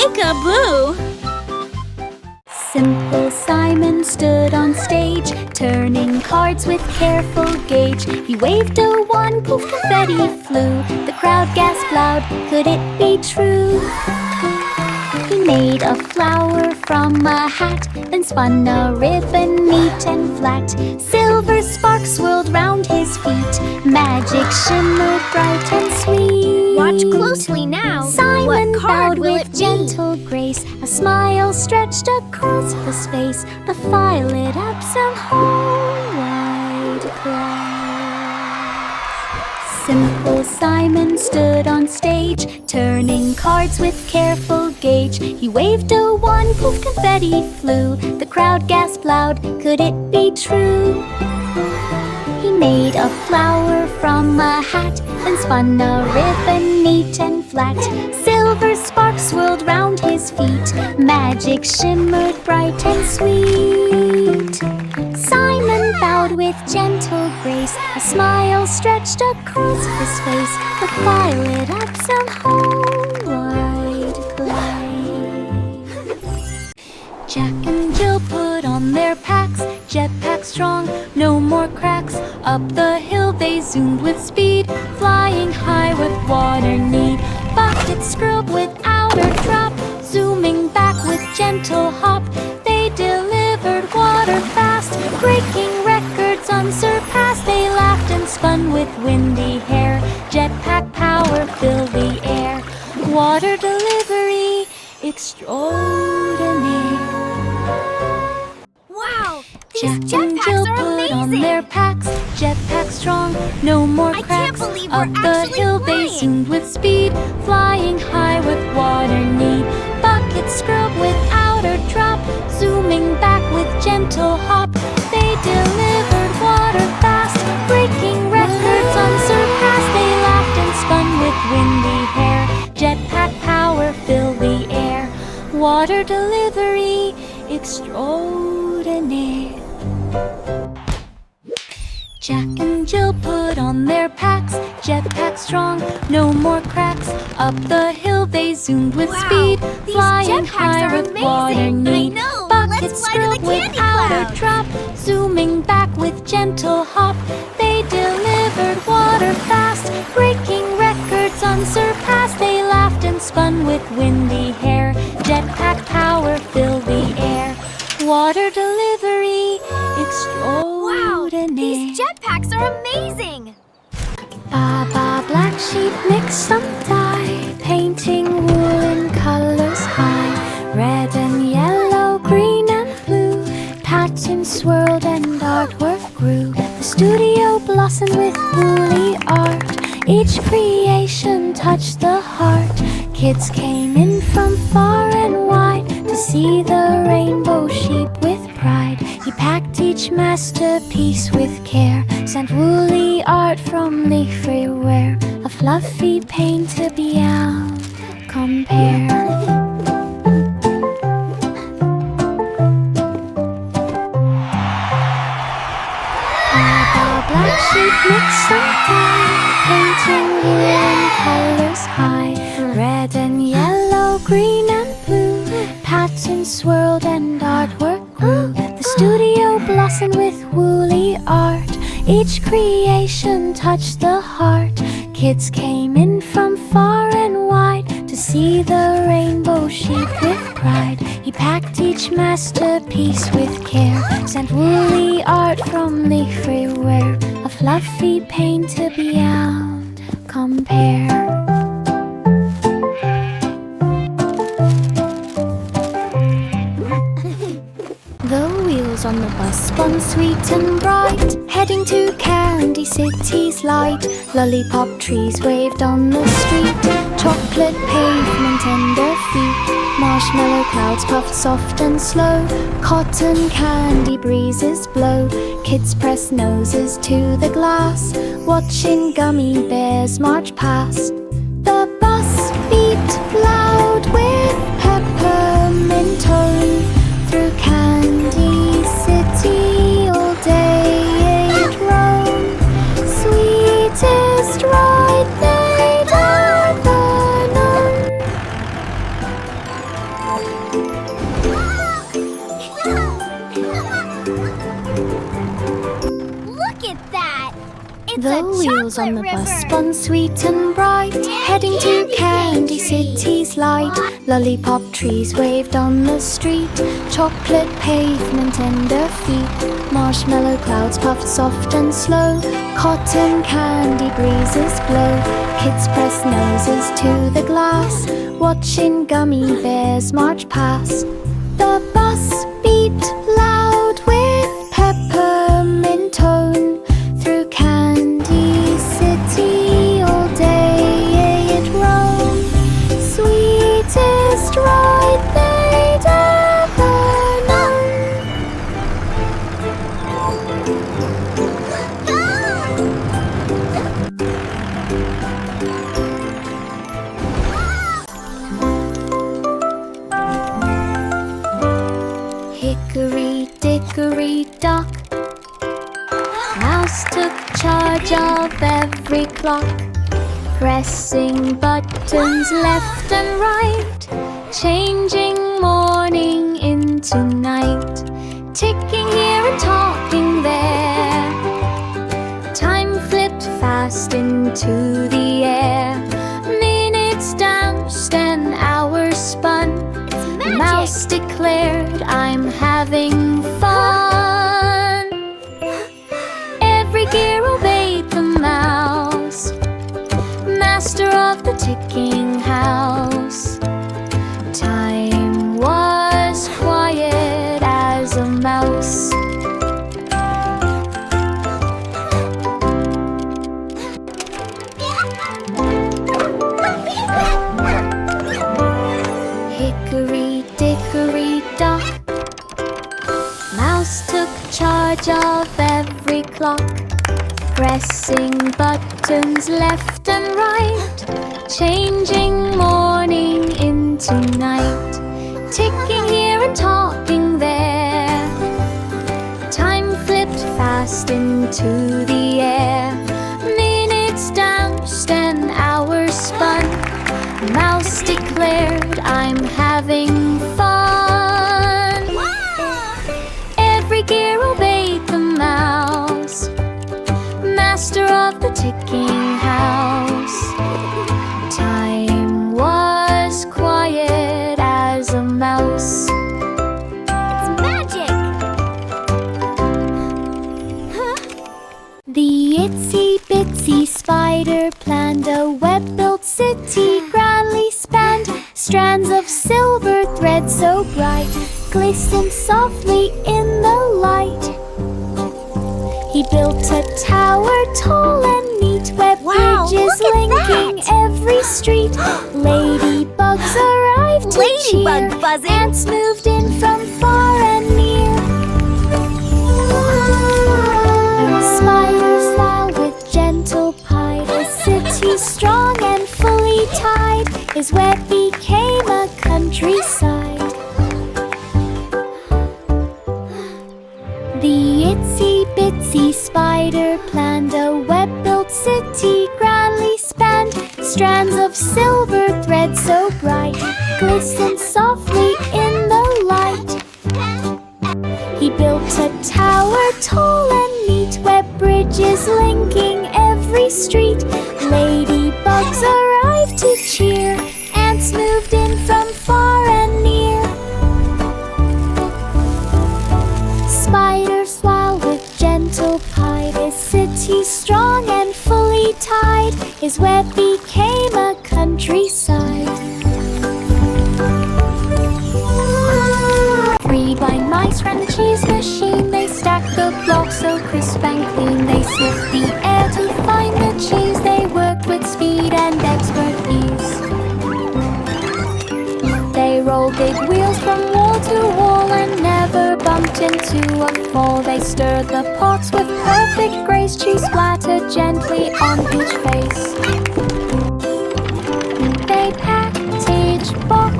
Peek-a-boo! Simple Simon stood on stage, turning cards with careful gauge. He waved a wand, poof, confetti flew. The crowd gasped loud, could it be true? He made a flower from a hat, then spun a ribbon neat and flat. Silver sparks swirled round his feet, magic shimmered bright and sweet. Watch closely now. Simon What card bowed will with it be? gentle grace. A smile stretched across his face. The fire lit up some whole wide glass. Simple Simon stood on stage, turning cards with careful gauge. He waved a wand, poof, confetti flew. The crowd gasped loud, could it be true? He made a flower from a hat, then spun a ribbon neat and flat. Silver sparks swirled round his feet, magic shimmered bright and sweet. Simon bowed with gentle grace, a smile stretched across his face. The fire lit up some whole wide place. Jack and Jill put on their packs, jetpack strong, no more cracks. Up the hill they zoomed with speed, flying high with water need. Buckets scrubbed without a drop, zooming back with gentle hop. They delivered water fast, breaking records unsurpassed. They laughed and spun with windy hair, jetpack power filled the air. Water delivery extraordinaire. Wow! Jack These and Jill jetpacks are put on amazing! their packs, jetpack strong, no more I can't cracks. believe we're Up the actually hill they flying. zoomed with speed, flying high with water need. Buckets scrubbed without a drop, zooming back with gentle hop. They delivered water fast, breaking records unsurpassed. They laughed and spun with windy hair, jetpack power filled the air. Water delivery extraordinaire. Jack and Jill put on their packs, jetpack strong, no more cracks. Up the hill they zoomed with Wow, speed, these flying jetpacks high are with amazing. water need. I know. Buckets Let's fly to the scrubbed candy without a clouds. drop, zooming back with gentle hop. They delivered water fast, breaking records unsurpassed. They laughed and spun with windy hair, jetpack power filled the air. Water delivery Wow! extraordinaire. These jetpacks are amazing! Baba black sheep mix some dye, painting wool in colors high. Red and yellow, green and blue, patterns swirled and artwork grew. The studio blossomed with woolly art, each creation touched the heart. Kids came in from far and wide to see the rainbow sheep with pride. He packed each masterpiece with care, sent woolly art from leaf everywhere. A fluffy painter beyond compare. Black sheep mix some dye, painting wool in colors high. Red and yellow, green and blue, patterns swirled and artwork grew. The studio blossomed with woolly art, each creation touched the heart. Kids came in from far and wide to see the rainbow sheep with pride. He packed each masterpiece with care, sent woolly art from leaf everywhere. A fluffy painter beyond compare. The wheels on the bus spun sweet and bright, heading to Candy City's light. Lollipop trees waved on the street, chocolate pavement under feet. Marshmallow clouds puffed soft and slow, cotton candy breezes blow. Kids press noses to the glass, watching gummy bears march past. The bus beeped loud with peppermint tone. Through Candy City all day it roamed, sweetest ride they'd ever known. wheels on the chocolate bus river. spun sweet and bright, heading to Candy City's light. Lollipop trees waved on the street, chocolate pavement under feet. Marshmallow clouds puffed soft and slow, cotton candy breezes blow. Kids press noses to the glass, watching gummy bears march past. The bus beeped loud with peppermint tone, through Candy City all day it roamed. Sweetest ride they'd ever known. Hickory dickory dock, Mouse took charge of every clock, pressing buttons left and right, changing morning into night, ticking here and talking there. Time flipped fast into the air, minutes danced and hours spun. Magic. Mouse declared, "I'm having fun." Every gear obeyed the mouse, master of the ticking house. Time was quiet as a mouse. Hickory dickory dock, Mouse took charge of every clock, pressing buttons left and right, changing morning into night, ticking here and talking there. Time flipped fast into the air, minutes danced and hours spun. Mouse declared, "I'm having fun." Every gear obeyed the mouse, master of the ticking house. Time was quiet as a mouse. It's magic. The itsy bitsy spider planned a web-built city, grandly spanned. Strands of silver thread so bright glistened softly in the light. He built a tower tall and neat, web bridges look at linking that. every street. Ladybugs arrived to Ladybug cheer, buzzing. ants moved in from far and near. Spiders smile with gentle pride, a city strong and fully tied. His web became a countryside. The itsy bitsy spider planned a web-built city, grandly spanned. Strands of silver thread so bright glistened softly in the light. He built a tower tall and neat, web bridges linking every street. Ladybugs arrived to cheer, ants moved in from far and near. Spiders smile with gentle pride, his city strong and fully tied. His web became a countryside. 3 blind mice ran the cheese machine. They stacked the blocks so crisp and clean. They sniffed the air to find the cheese. They worked with speed and expert ease. They rolled big wheels from wall to wall and never bumped into a fall. They stirred the pots with perfect grace. Cheese splattered gently on each face. They packed each box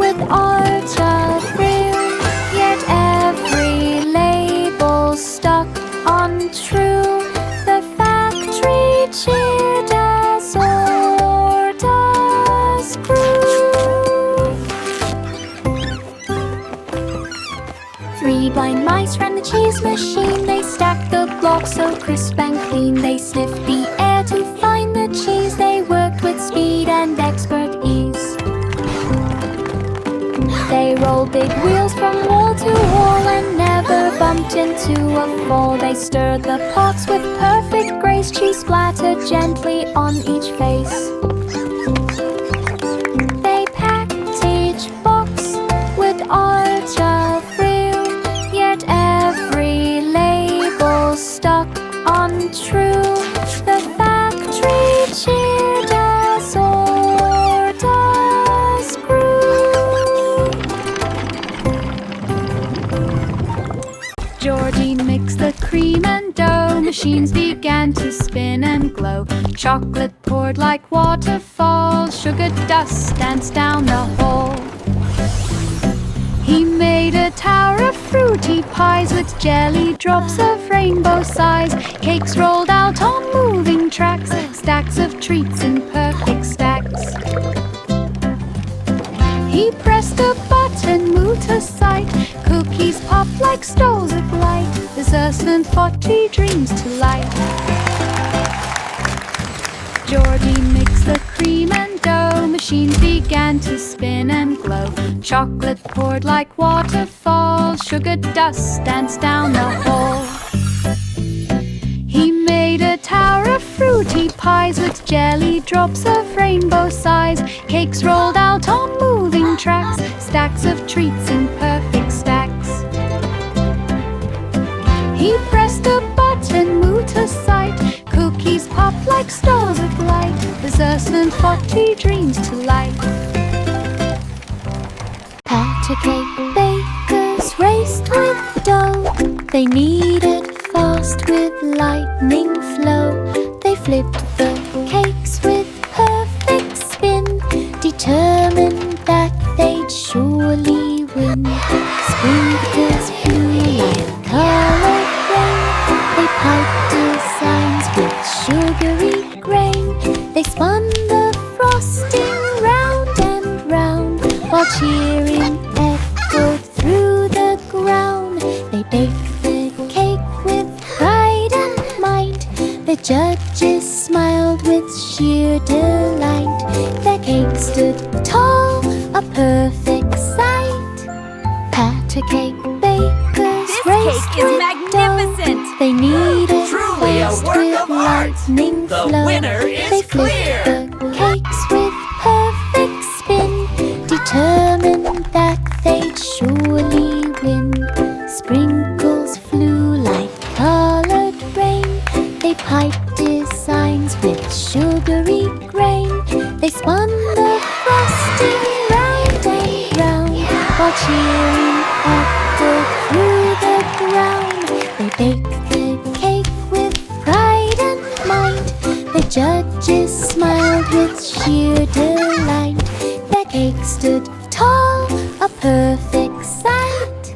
with art of thrill, yet every label stuck untrue. The factory cheered as orders grew. 3 blind mice ran the cheese machine. They stack the blocks so crisp and clean. They sniff the air to find the cheese. They worked with speed and expert ease. They rolled big wheels from wall to wall and never bumped into a fall. They stirred the pots with perfect grace. Cheese splattered gently on each face. They packed each box with art of real, yet every label stuck untrue. The factory cheered as orders grew. Georgie mixed the cream and dough. Machines began to spin and glow. Chocolate poured like waterfalls. Sugar dust danced down the hall. He made a tower of fruity pies with jelly drops of rainbow size. Cakes rolled out on moving tracks, stacks of treats in perfect stacks. He pressed a button, moved a sight. Cookies popped like stoles of light. Desserts and forty dreams to light. Georgie mixed the cream and dough. Machines began to spin and glow. Chocolate poured like waterfalls. Sugar dust danced down the hall. He made a tower of fruity pies with jelly drops of rainbow size. Cakes rolled out on moving tracks, stacks of treats in perfect stacks. He pressed a button, moved a sight. Cookies popped like stars of light. Desserts and 40 dreams to light. Pat a cake bakers raced with dough. They kneaded fast with lightning flow. They flipped the cakes with perfect spin, determined that they'd surely win. Sprinkles flew like colored rain. They piped designs with sugary grain. They spun the frosting round and round, while cheering echoed through the ground. They baked the cake with pride and might. The judges smiled with sheer delight. Their cake stood tall, a perfect sight. Pat a cake bakers raced cake is with magnificent. dough. They kneaded Truly a fast work with of art. lightning The flow. winner is They flipped clear. the cakes with perfect spin, determined that they'd surely win. Sprinkles flew like colored rain. They piped designs with sugary grain. They spun the frosting round and round, while cheering echoed through the ground. They baked the cake with pride and might. The judges smiled with sheer delight. Their cake stood tall, a perfect sight.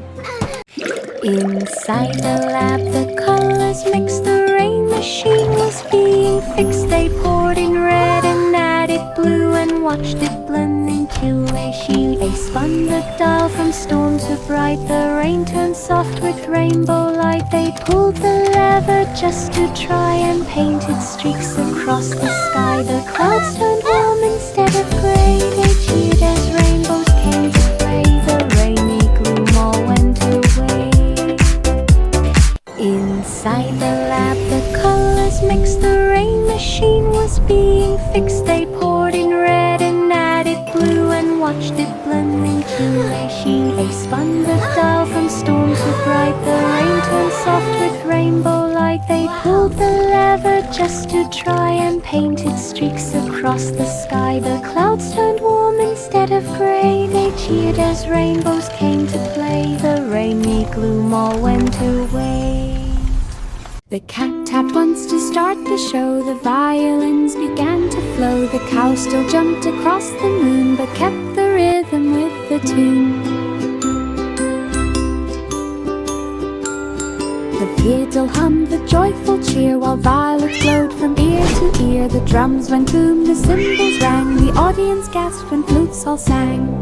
Inside the lab, the colors mixed. The rain machine was being fixed. They poured in red and added blue and watched it blend into a sheen. They spun the dial from storm to bright. The rain turned soft with rainbow light. They pulled the lever just to try and painted streaks across the sky. The clouds turned warm instead of gray. They cheered as rainbows came to play. The rainy gloom all went away. Inside the lab, the colors mixed. The rain machine was being fixed. They poured in red and added blue and watched it blend into a sheen. They spun the dial from storm to bright. The rain turned soft with rainbow light. They pulled the lever just to try and painted streaks across the sky. The clouds turned warm instead of gray. They cheered as rainbows came to play. The rainy gloom all went away. The cat tapped once to start the show. The violins began to flow. The cow still jumped across the moon, but kept the rhythm with the tune. The fiddle hummed the joyful cheer, while violets glowed from ear to ear. The drums went boom, the cymbals rang. The audience gasped when flutes all sang.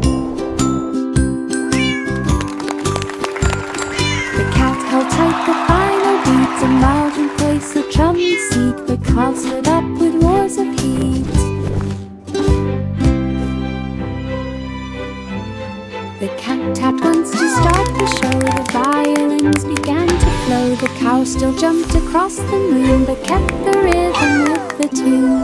The cat held tight the final beats, and Margin placed the chummy seat. The cow stood up with roars of heat. The cat tapped once to start the show. The violins began to flow. The cow still jumped across the moon, but kept the rhythm with the tune.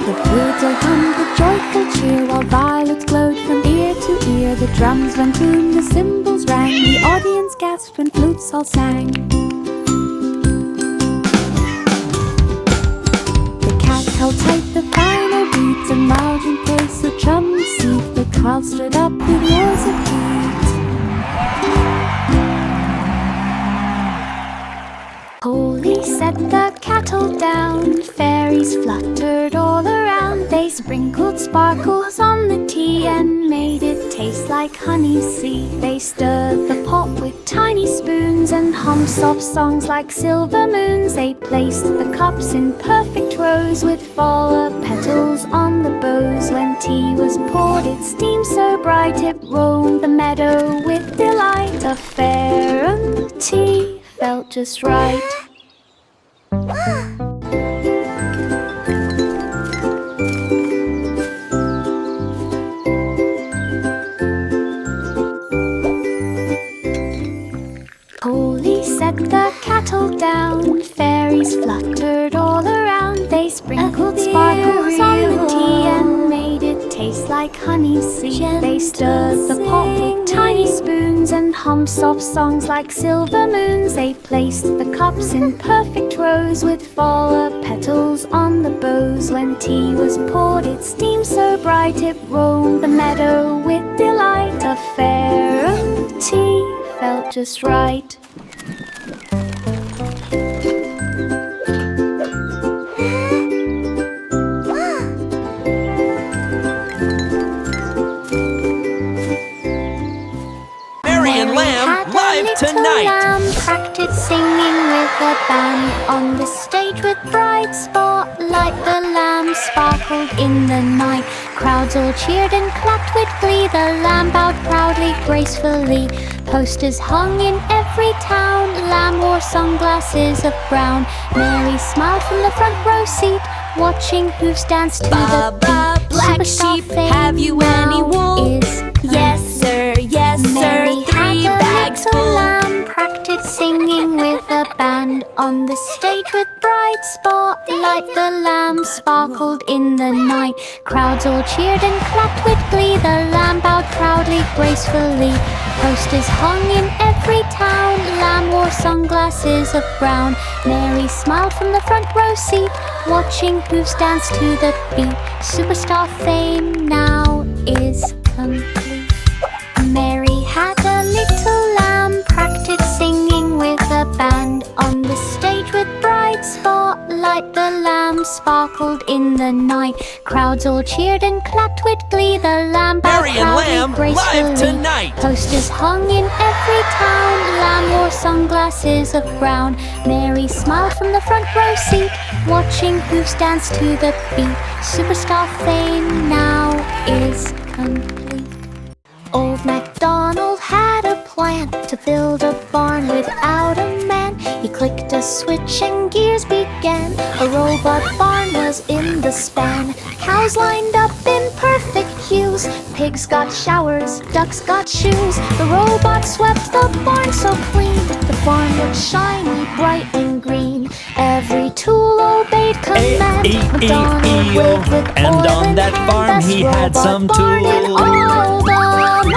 The fiddle hummed with joyful cheer, while violets glowed from ear to ear. The drums went boom, the cymbals rang, the audience gasped when flutes all sang. The cat held tight the final beats, and Margin placed the chummy seat. The crowd stood up with roars of heat. Holy set the kettle down, fairies fluttered all around. They sprinkled sparkles on the tea and made it taste like honey sea. They stirred the pot with tiny spoons and hummed soft songs like silver moons. They placed the cups in perfect rows with flower petals on the bows. When tea was poured, it steamed so bright it roamed the meadow with delight. A fair and tea felt just right. Holy set the kettle down, fairies fluttered all around. They sprinkled sparkles on the tea and made it taste like honey sea. They stirred the pot with tiny spoons and hummed soft songs like silver moons. They placed the cups in perfect rows with flower petals on the bows. When tea was poured, it steamed so bright it roamed the meadow with delight. A fair tea felt just right. Tonight. Lamb practiced singing with a band on the stage with bright spotlight. The lamb sparkled in the night. Crowds all cheered and clapped with glee. The lamb bowed proudly, gracefully. Posters hung in every town. Lamb wore sunglasses of brown. Mary smiled from the front row seat, watching hooves dance to the beat. Black sheep, have you any wool? Yes, sir, yes, sir. 3 bags full. Lamb practiced singing with a band on the stage with bright spotlight. The lamb sparkled in the night. Crowds all cheered and clapped with glee. The lamb bowed proudly, gracefully. Posters hung in every town. Lamb wore sunglasses of brown. Mary smiled from the front row seat, watching hooves dance to the beat. Superstar fame now is complete. Mary had a little lamb, practiced singing with a band on the stage with bright spotlight. The lamb sparkled in the night. Crowds all cheered and clapped with glee. The lamb bowed Mary and Lamb, proudly, gracefully. live tonight. Posters hung in every town. Lamb wore sunglasses of brown. Mary smiled from the front row seat, watching hooves dance to the beat. Superstar fame now is complete. Old MacDonald had a plan to build a barn without a man. He clicked a switch and gears began. A robot barn was in the span. Cows lined up in perfect hues. Pigs got showers, ducks got shoes. The robot swept the barn so clean. The farm looked shiny, bright and green. Every tool obeyed command. MacDonald waved with And oil on in that hand. farm Best he had robot some barn in tools. all the land.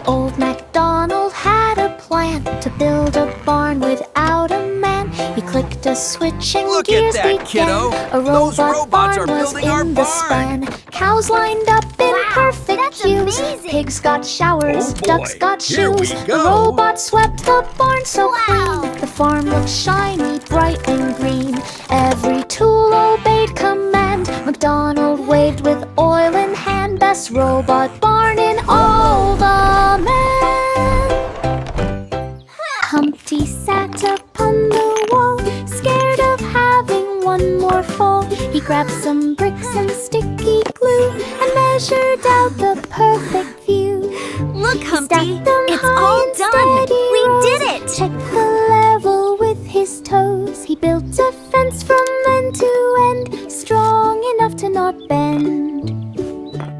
Old MacDonald had a plan to build a barn without a man. He clicked a switch and Look at gears that, began. kiddo. A Those robot robots barn are was building our in the barn. span. Cows lined up in Wow, perfect that's hues. amazing. Pigs got showers, Oh boy, ducks got here we shoes. go. The robot swept the barn so Wow. clean. The farm looked shiny, bright and green. Every tool obeyed command. MacDonald waved with oil in hand. Best robot barn in all the land. Humpty sat upon the wall, scared of having one more fall. He grabbed some bricks and sticky glue and measured out the toes. He built a fence from end to end, strong enough to not bend.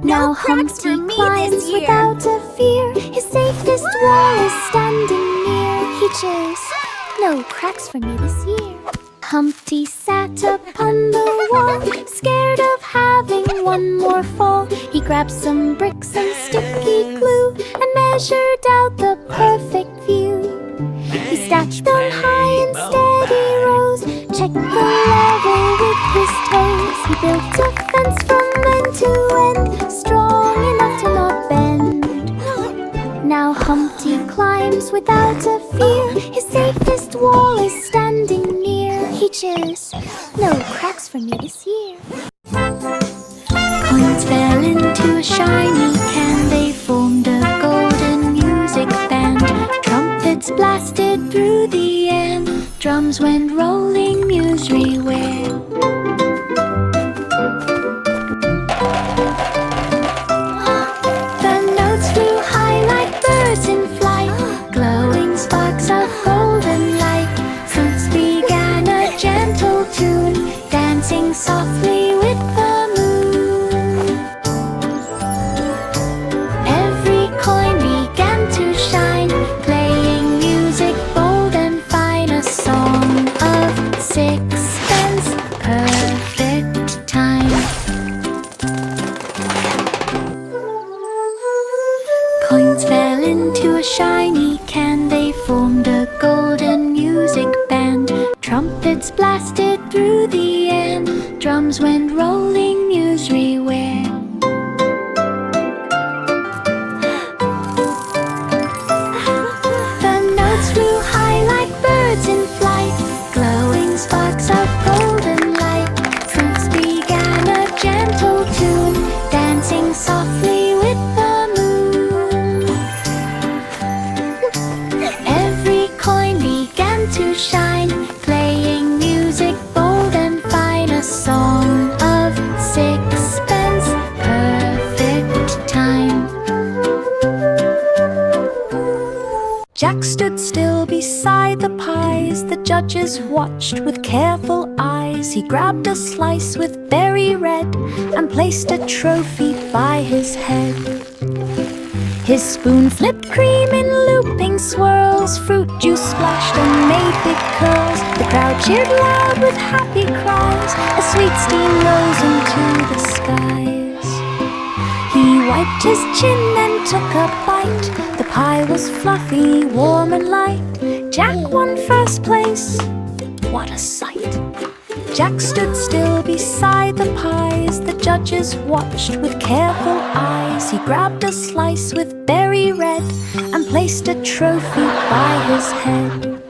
Now cracks for Humpty me climbs this year. without a fear. His safest wall is standing near. He cheers, no cracks for me this year. Humpty sat up on the wall, scared of having one more fall. He grabbed some bricks and sticky glue and measured out the perfect view. He stacked them high in steady rows, checked the level with his toes. He built a fence from end to end, strong enough to not bend. Now Humpty climbs without a fear. His safest wall is standing near. He cheers, no cracks for me this year. Coins fell into a shiny can. They formed a golden music band. Trumpets blasted through the air. Drums went rolling musry-ware. The notes flew high like birds in flight, glowing sparks of golden light. Fruits began a gentle tune, dancing softly with the moon. Every coin began to shine, playing music bold and fine. A song of sixpence, perfect time. Coins fell into a shiny can. They formed a golden music band. Trumpets blasted through the air. Drums went rolling musry-ware. The notes flew high like birds in flight, glowing sparks of golden light. Fruits began a gentle tune, dancing softly with the moon. Every coin began to shine, playing music bold and fine. A song of sixpence, perfect time. Jack stood still beside the pies. The judges watched with careful eyes. He grabbed a slice with berry red and placed a trophy by his head. His spoon flipped cream in looping swirls. Fruit juice splashed and made big curls. The crowd cheered loud with happy cries. A sweet steam rose into the skies. He wiped his chin and took a bite. The pie was fluffy, warm and light. Jack won first place. What a sight! Jack stood still beside the pies. The judges watched with careful eyes. He grabbed a slice with berry red and placed a trophy by his head.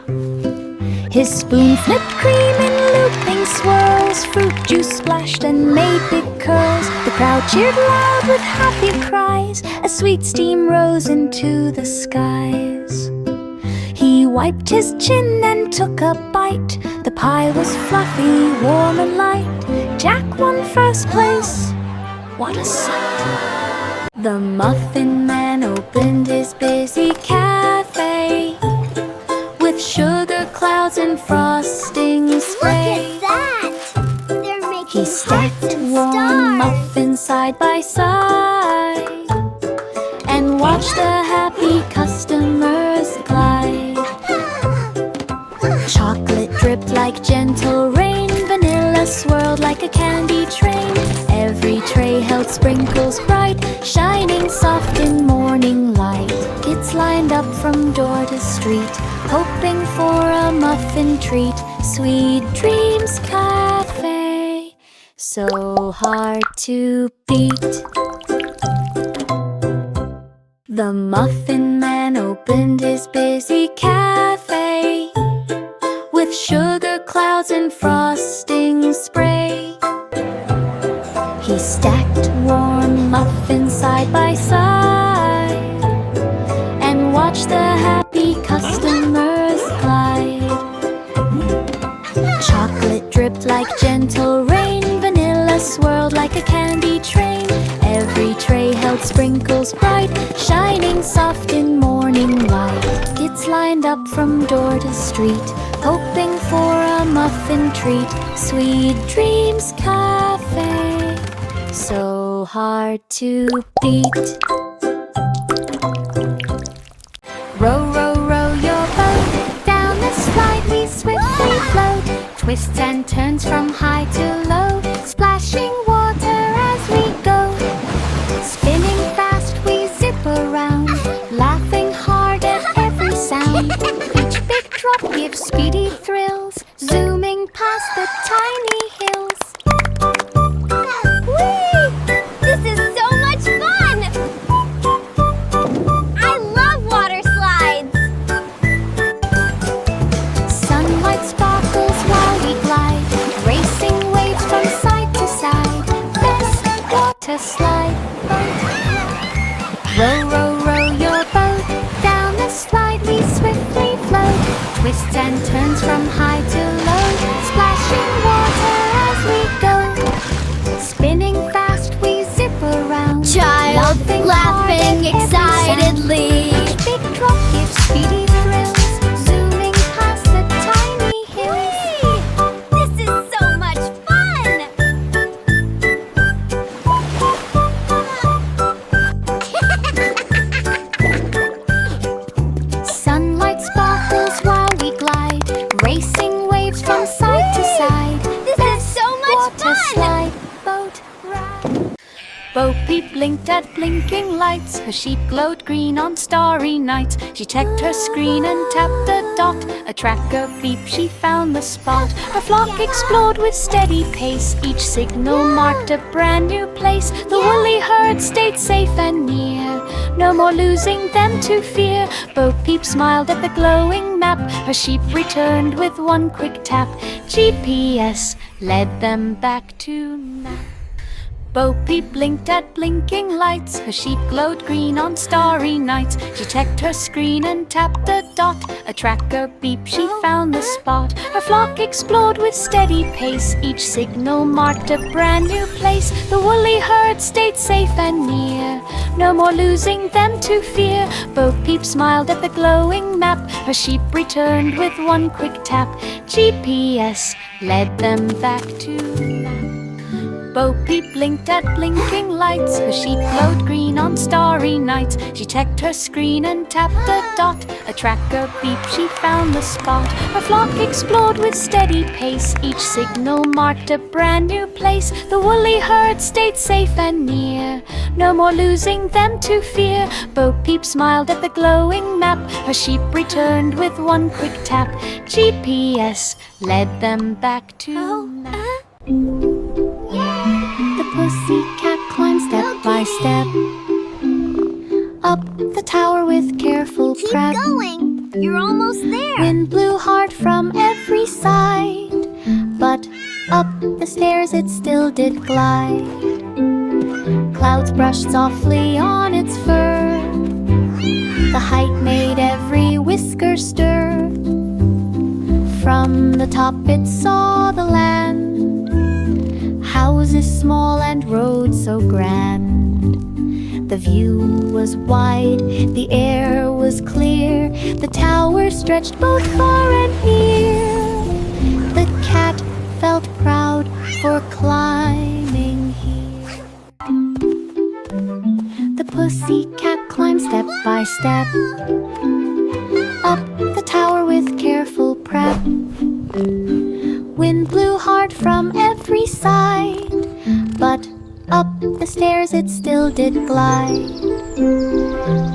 His spoon flipped cream in looping swirls. Fruit juice splashed and made big curls. The crowd cheered loud with happy cries. A sweet steam rose into the skies. He wiped his chin and took a bite. The pie was fluffy, warm and light. Jack won first place. What a sight! The Muffin Man opened his busy cafe with sugar clouds and frosting spray. Look at that! They're making He stacked hearts and warm stars. muffins side by side and watched the happy customers glide. Chocolate dripped like gentle rain, vanilla swirled like a candy train. Every tray held sprinkles bright, shining soft in morning light. Kids lined up from door to street, hoping for a muffin treat. Sweet Dreams Cafe, so hard to beat. The Muffin Man opened his busy cafe with sugar clouds and frosting spray. He stacked warm muffins side by side and watched the happy customers glide. Chocolate dripped like gentle rain, vanilla swirled like a candy train. Every tray held sprinkles bright, shining soft in morning light. Kids lined up from door to street, hoping for a muffin muffin treat, Sweet Dreams Cafe, so hard to beat. Row, row, row your boat, down the slide we swiftly float. Twists and turns from high to low, splashing water as we go. Spinning fast we zip around, laughing hard at every sound. Each big drop gives speedy thrills, zooming past the tiny hills. Whee! This is so much fun! I love water slides! Sunlight sparkles while we glide, racing waves from side to side. Best water slide boat. Row, row, row your boat, down the slide we swiftly float. Twists and turns from high to low, splashing water as we go. Spinning fast we zip around, Child laughing excitedly. Each big drop gives speedy thrills, zooming past the tiny hills. This is so much fun! Sunlight sparkles while we glide, racing waves from side to side. This is so much Water fun! slide, boat ride. Bo Peep blinked at blinking lights, her sheep glowed green on starry nights. She checked her screen and tapped a dot, a tracker beep, she found the spot. Her flock explored with steady pace, each signal marked a brand new place. The woolly herd stayed safe and near, no more losing them to fear. Bo Peep smiled at the glowing map, her sheep returned with one quick tap. GPS led them back to nap. Bo Peep blinked at blinking lights, her sheep glowed green on starry nights. She checked her screen and tapped a dot, a tracker beep, she found the spot. Her flock explored with steady pace, each signal marked a brand new place. The woolly herd stayed safe and near, no more losing them to fear. Bo Peep smiled at the glowing map, her sheep returned with one quick tap. GPS led them back to nap. Bo Peep blinked at blinking lights, her sheep glowed green on starry nights. She checked her screen and tapped a dot, a tracker beep, she found the spot. Her flock explored with steady pace, each signal marked a brand new place. The woolly herd stayed safe and near, no more losing them to fear. Bo Peep smiled at the glowing map, her sheep returned with one quick tap. GPS led them back to nap. The pussycat climbed step by step up the tower with careful Keep prep. going! You're almost there! Wind blew hard from every side, but up the stairs it still did glide. Clouds brushed softly on its fur, the height made every whisker stir. From the top it saw the land, houses small and roads so grand. The view was wide, the air was clear, the tower stretched both far and near. The cat felt proud for climbing here. The pussycat climbed step by step up the tower with careful prep. Wind blew hard from every side, but up the stairs it still did glide.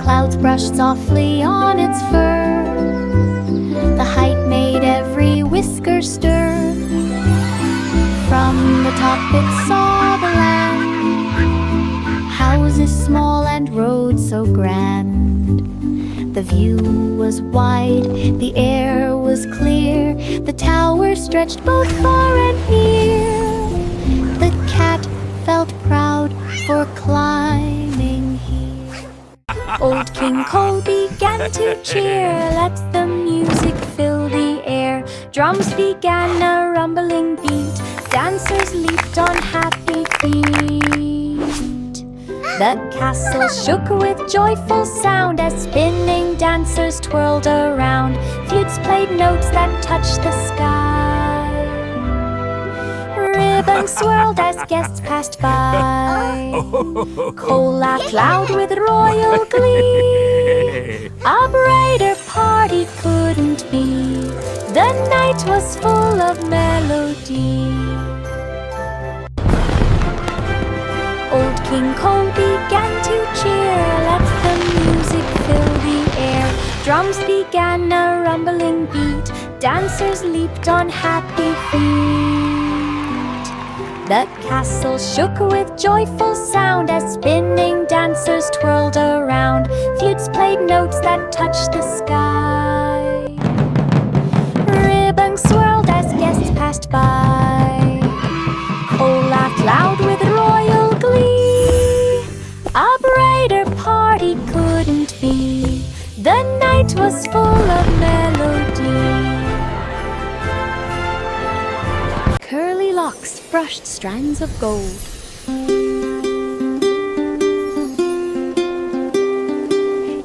Clouds brushed softly on its fur, the height made every whisker stir. From the top it saw the land, houses small and roads so grand. The view was wide, the air was clear, the tower stretched both far and near. The cat felt proud for climbing here. Old King Cole began to cheer, let the music fill the air. Drums began a rumbling beat, dancers leaped on happy feet. The castle shook with joyful sound as spinning dancers twirled around. Flutes played notes that touched the sky. ribbon swirled as guests passed by. Cole laughed loud with royal glee. A brighter party couldn't be. The night was full of melody. Old King Cole began to cheer. Let the music fill the air. Drums began a rumbling beat. Dancers leaped on happy feet. The castle shook with joyful sound as spinning dancers twirled around. Flutes played notes that touched the sky. Ribbons swirled as guests passed by. Cole laughed loud with royal glee. A brighter party couldn't be. The night was full of melody. Curly locks brushed strands of gold.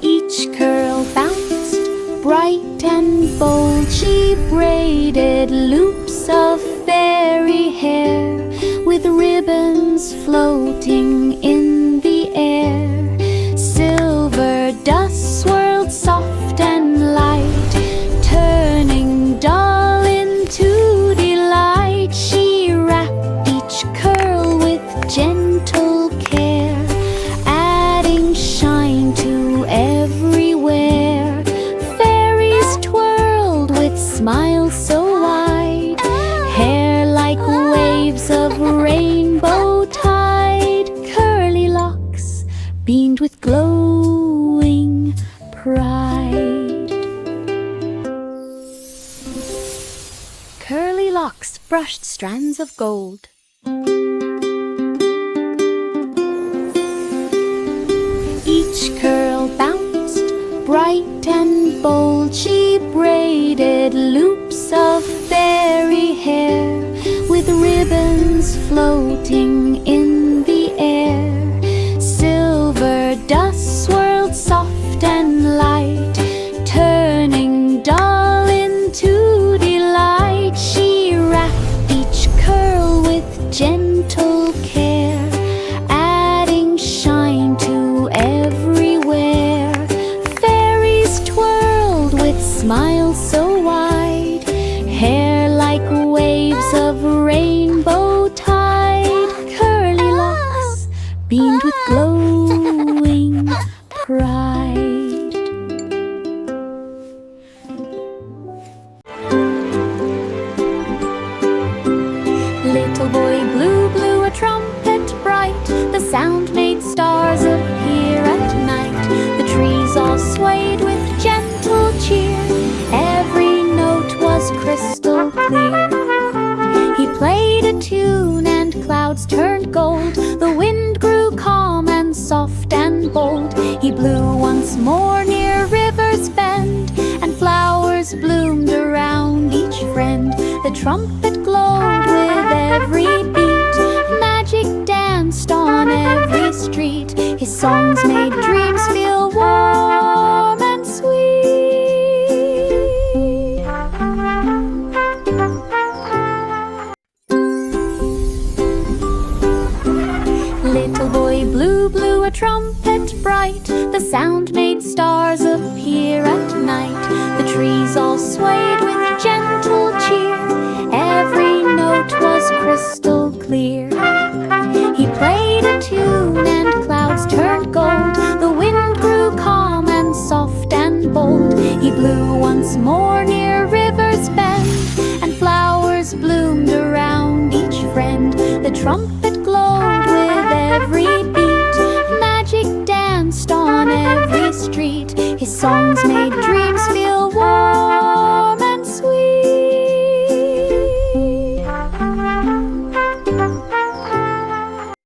Each curl bounced bright and bold. She braided loops of fairy hair with ribbons floating in the air. Silver dust swirled soft and light, turning dull into delight. She wrapped each curl with gentle care, adding shine to everywhere. Fairies twirled with smiles so wide, hair like waves of rainbow tide. Curly locks beamed with glowing pride. Curly locks brushed strands of gold. Each curl bounced bright and bold. She braided loops of fairy hair with ribbons floating in the air. Silver dust swirled soft and light, turning dull into delight. She wrapped each curl with gentle care, adding shine to everywhere. Fairies twirled with smiles so wide, hair like waves of rainbow tide. Curly locks beamed with glowing pride. Little boy Blue blew a trumpet bright. The sound made stars appear at night. The trees all swayed with gentle cheer. Every note was crystal clear. He played a tune and clouds turned gold. The wind grew calm and soft and bold. He blew once more near River's Bend, and flowers bloomed around each friend. The trumpet glowed with every beat. Magic danced on every street. His songs made dreams feel warm and sweet. Little boy Blue blew a trumpet bright. The sound made stars appear at night. The trees all swayed with gentle cheer. Every note was crystal clear. He played a tune and clouds turned gold. The wind grew calm and soft and bold. He blew once more near River's Bend, and flowers bloomed around each friend. The trumpet glowed with every beat. Magic danced on every street. His songs